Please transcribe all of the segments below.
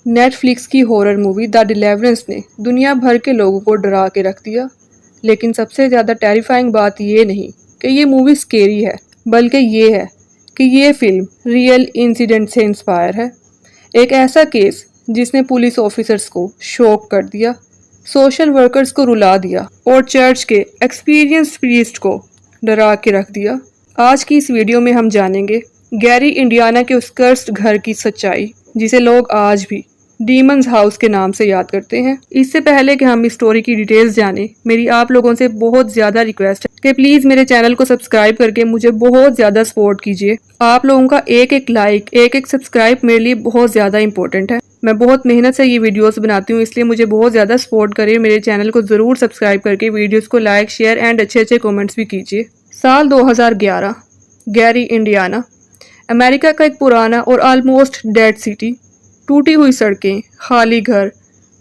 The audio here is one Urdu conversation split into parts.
نیٹ فلکس کی ہورر مووی دا ڈیلیورنس نے دنیا بھر کے لوگوں کو ڈرا کے رکھ دیا، لیکن سب سے زیادہ ٹیریفائنگ بات یہ نہیں کہ یہ مووی سکیری ہے، بلکہ یہ ہے کہ یہ فلم ریئل انسیڈنٹ سے انسپائر ہے۔ ایک ایسا کیس جس نے پولیس آفیسرز کو شوک کر دیا، سوشل ورکرز کو رلا دیا اور چرچ کے ایکسپیرینس پریسٹ کو ڈرا کے رکھ دیا۔ آج کی اس ویڈیو میں ہم جانیں گے گیری انڈیانا کے اس کرسڈ گھر کی سچائی جسے لوگ آج بھی ڈیمنز ہاؤس کے نام سے یاد کرتے ہیں۔ اس سے پہلے کہ ہم اس سٹوری کی ڈیٹیلز جانیں، میری آپ لوگوں سے بہت زیادہ ریکویسٹ ہے کہ پلیز میرے چینل کو سبسکرائب کر کے مجھے بہت زیادہ سپورٹ کیجیے۔ آپ لوگوں کا ایک ایک لائک، ایک ایک سبسکرائب میرے لیے بہت زیادہ امپورٹنٹ ہے۔ میں بہت محنت سے یہ ویڈیوز بناتی ہوں، اس لیے مجھے بہت زیادہ سپورٹ کریں۔ میرے چینل کو ضرور سبسکرائب کر کے ویڈیوز کو لائک، شیئر اینڈ اچھے کومنٹس بھی کیجیے۔ سال 2011، گیری انڈیانا، امریکہ کا ایک پرانا اور آلموسٹ ڈیڈ سٹی، ٹوٹی ہوئی سڑکیں، خالی گھر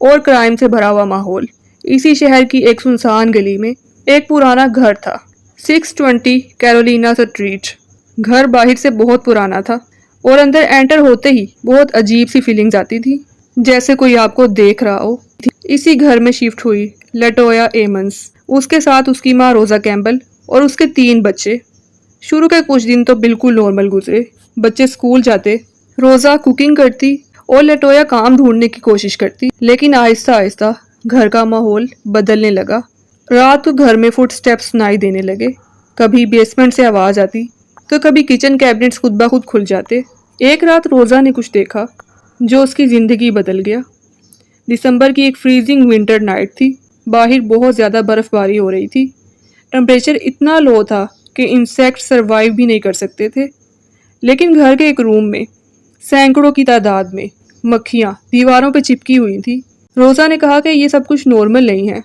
اور کرائم سے بھرا ہوا ماحول۔ اسی شہر کی ایک سنسان گلی میں ایک پرانا گھر تھا، 620 کیرولینا اسٹریٹ۔ گھر باہر سے بہت پرانا تھا اور اندر انٹر ہوتے ہی بہت عجیب سی فیلنگز آتی تھی، جیسے کوئی آپ کو دیکھ رہا ہو۔ اسی گھر میں شفٹ ہوئی لٹویا ایمنز، اس کے ساتھ اس کی ماں روزا کیمبل اور اس کے 3 بچے۔ شروع کے کچھ دن تو بالکل نارمل گزرے۔ بچے سکول جاتے، روزا کوکنگ کرتی اور لٹویا کام ڈھونڈنے کی کوشش کرتی، لیکن آہستہ آہستہ گھر کا ماحول بدلنے لگا۔ رات کو گھر میں فٹ سٹیپس سنائی دینے لگے، کبھی بیسمنٹ سے آواز آتی تو کبھی کچن کیبنٹس خود بخود کھل جاتے۔ ایک رات روزا نے کچھ دیکھا جو اس کی زندگی بدل گیا۔ دسمبر کی ایک فریزنگ ونٹر نائٹ تھی، باہر بہت زیادہ برف باری ہو رہی تھی۔ ٹمپریچر اتنا لو تھا کہ انسیکٹ سروائیو بھی نہیں کر سکتے تھے، لیکن گھر کے ایک روم میں سینکڑوں کی تعداد میں مکھیاں دیواروں پہ چپکی ہوئی تھی۔ روزا نے کہا کہ یہ سب کچھ نارمل نہیں ہے۔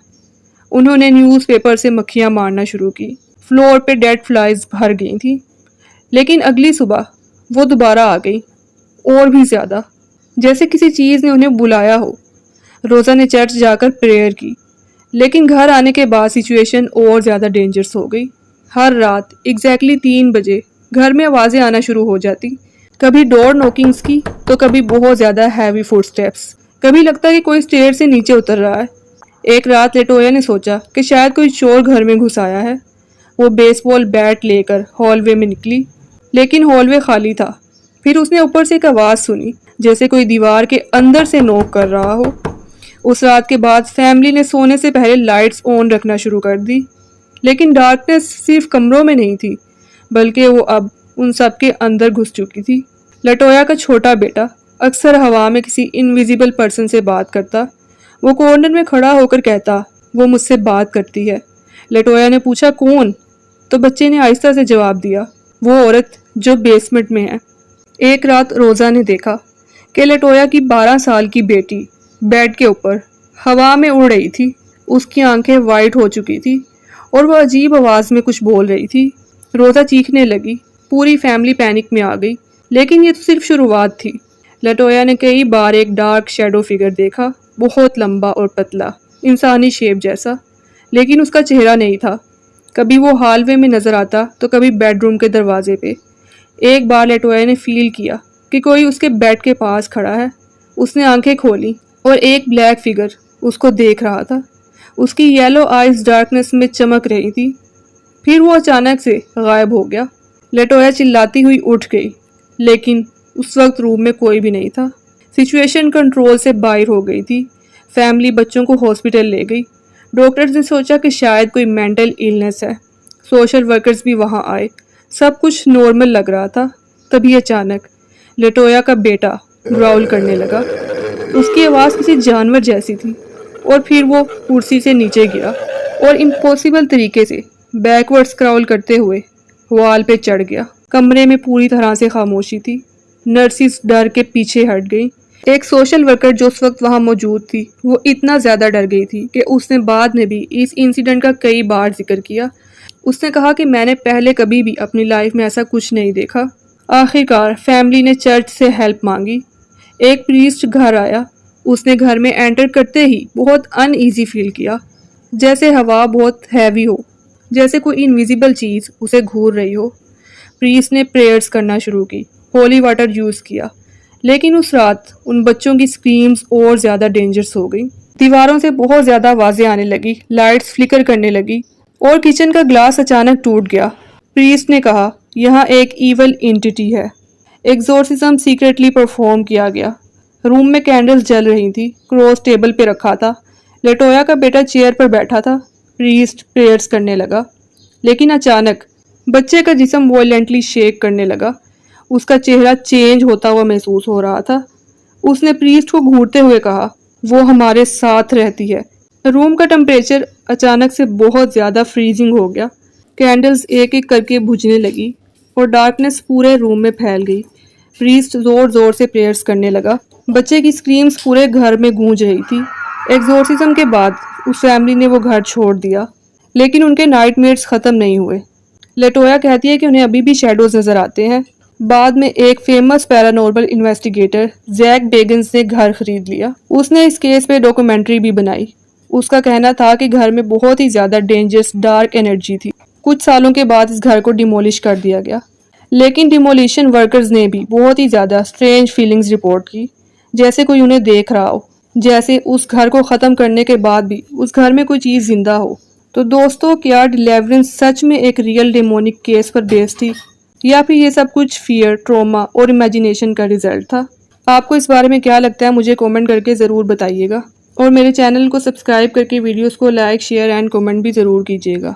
انہوں نے نیوز پیپر سے مکھیاں مارنا شروع کی، فلور پہ ڈیڈ فلائز بھر گئی تھیں۔ لیکن اگلی صبح وہ دوبارہ آ گئی، اور بھی زیادہ، جیسے کسی چیز نے انہیں بلایا ہو۔ روزا نے چرچ جا کر پریئر کی، لیکن گھر آنے کے بعد سچویشن اور زیادہ ڈینجرس ہو گئی۔ ہر رات ایگزیکٹلی 3 بجے گھر میں آوازیں آنا شروع ہو جاتی، کبھی ڈور نوکنگز کی تو کبھی بہت زیادہ ہیوی فٹ سٹیپس، کبھی لگتا کہ کوئی اسٹیئر سے نیچے اتر رہا ہے۔ ایک رات لٹویا نے سوچا کہ شاید کوئی چور گھر میں گھس آیا ہے۔ وہ بیس بال بیٹ لے کر ہال وے میں نکلی، لیکن ہال وے خالی تھا۔ پھر اس نے اوپر سے ایک آواز سنی، جیسے کوئی دیوار کے اندر سے نوک کر رہا ہو۔ اس رات کے بعد فیملی نے سونے سے پہلے لائٹس آن رکھنا شروع کر دی، لیکن ڈارکنیس صرف کمروں میں نہیں تھی، بلکہ وہ اب ان سب کے اندر گھس چکی تھی۔ لٹویا کا چھوٹا بیٹا اکثر ہوا میں کسی انویزیبل پرسن سے بات کرتا۔ وہ کارنر میں کھڑا ہو کر کہتا، وہ مجھ سے بات کرتی ہے۔ لٹویا نے پوچھا کون؟ تو بچے نے آہستہ سے جواب دیا، وہ عورت جو بیسمنٹ میں ہے۔ ایک رات روزا نے دیکھا کہ لٹویا کی 12 سال کی بیٹی بیڈ کے اوپر ہوا میں اڑ رہی تھی۔ اس کی آنکھیں وائٹ ہو چکی تھی اور وہ عجیب آواز میں کچھ بول رہی تھی۔ روزا چیخنے لگی، پوری فیملی پینک میں آ گئی، لیکن یہ تو صرف شروعات تھی۔ لٹویا نے کئی بار ایک ڈارک شیڈو فگر دیکھا، بہت لمبا اور پتلا، انسانی شیپ جیسا، لیکن اس کا چہرہ نہیں تھا۔ کبھی وہ ہال وے میں نظر آتا تو کبھی بیڈ روم کے دروازے پہ۔ ایک بار لٹویا نے فیل کیا کہ کوئی اس کے بیڈ کے پاس کھڑا ہے۔ اس نے آنکھیں کھولی اور ایک بلیک فگر اس کو دیکھ رہا تھا۔ اس کی یلو آئیز ڈارکنیس میں چمک رہی تھی، پھر وہ اچانک سے غائب ہو گیا۔ لٹویا چلاتی ہوئی اٹھ گئی، لیکن اس وقت روم میں کوئی بھی نہیں تھا۔ سچویشن کنٹرول سے باہر ہو گئی تھی۔ فیملی بچوں کو ہاسپٹل لے گئی۔ ڈاکٹرز نے سوچا کہ شاید کوئی مینٹل ایلنس ہے۔ سوشل ورکرز بھی وہاں آئے، سب کچھ نارمل لگ رہا تھا۔ تبھی اچانک لٹویا کا بیٹا گراؤل کرنے لگا۔ اس کی آواز کسی جانور جیسی تھی، اور پھر وہ کرسی سے نیچے گرا اور امپاسبل طریقے سے بیکورڈ سکرول کرتے ہوئے وال پہ چڑھ گیا۔ کمرے میں پوری طرح سے خاموشی تھی۔ نرسز ڈر کے پیچھے ہٹ گئی۔ ایک سوشل ورکر جو اس وقت وہاں موجود تھی، وہ اتنا زیادہ ڈر گئی تھی کہ اس نے بعد میں بھی اس انسیڈنٹ کا کئی بار ذکر کیا۔ اس نے کہا کہ میں نے پہلے کبھی بھی اپنی لائف میں ایسا کچھ نہیں دیکھا۔ آخرکار فیملی نے چرچ سے ہیلپ مانگی۔ ایک پریسٹ گھر آیا۔ اس نے گھر میں انٹر کرتے ہی بہت ان ایزی فیل کیا، جیسے ہوا بہت ہیوی ہو، جیسے کوئی انویزیبل چیز اسے گھور رہی ہو۔ پریسٹ نے پریئرز کرنا شروع کی، ہولی واٹر یوز کیا، لیکن اس رات ان بچوں کی سکریمز اور زیادہ ڈینجرس ہو گئی. دیواروں سے بہت زیادہ آوازیں آنے لگی، لائٹس فلکر کرنے لگی اور کچن کا گلاس اچانک ٹوٹ گیا. پریسٹ نے کہا یہاں ایک ایول اینٹی ہے. ایگزورسزم سیکریٹلی پرفارم کیا گیا. روم میں کینڈلز جل رہی تھی. کراس ٹیبل پہ رکھا تھا. لیٹویا کا بیٹا چیئر پر بیٹھا تھا. پریسٹ پریئرز کرنے لگا. لیکن اچانک بچے کا جسم وائلنٹلی شیک کرنے لگا. اس کا چہرہ چینج ہوتا ہوا محسوس ہو رہا تھا. اس نے پریسٹ کو گھورتے ہوئے کہا وہ ہمارے ساتھ رہتی ہے. روم کا ٹمپریچر اچانک سے بہت زیادہ فریزنگ ہو گیا. کینڈلز ایک ایک کر کے بجھنے لگی اور ڈارکنیس پورے روم میں پھیل گئی. پریسٹ زور زور سے پریئرز کرنے لگا. بچے کی سکریمز پورے گھر میں گونج رہی تھی. ایگزورسزم کے بعد اس فیملی نے وہ گھر چھوڑ دیا، لیکن ان کے نائٹ میئرز ختم نہیں ہوئے. لیٹویا کہتی ہے کہ انہیں ابھی بھی شیڈوز نظر آتے ہیں. بعد میں ایک فیمس پیرانورمل انویسٹیگیٹر زیک بیگنز نے گھر خرید لیا. اس نے اس کیس پہ ڈاکومنٹری بھی بنائی. اس کا کہنا تھا کہ گھر میں بہت ہی زیادہ ڈینجرس ڈارک انرجی تھی. کچھ سالوں کے بعد اس گھر کو ڈیمولش کر دیا گیا، لیکن ڈیمولیشن ورکرز نے بھی بہت ہی زیادہ سٹرینج فیلنگز رپورٹ کی، جیسے کوئی انہیں دیکھ رہا ہو، جیسے اس گھر کو ختم کرنے کے بعد بھی اس گھر میں کوئی چیز زندہ ہو. تو دوستو، کیا ڈیلیورنس سچ میں ایک ریئل ڈیمونک کیس پر بیس تھی، یا پھر یہ سب کچھ فیئر، ٹروما اور امیجینیشن کا ریزلٹ تھا؟ آپ کو اس بارے میں کیا لگتا ہے مجھے کامنٹ کر کے ضرور بتائیے گا، اور میرے چینل کو سبسکرائب کر کے ویڈیوز کو لائک، شیئر اینڈ کامنٹ بھی ضرور کیجیے گا.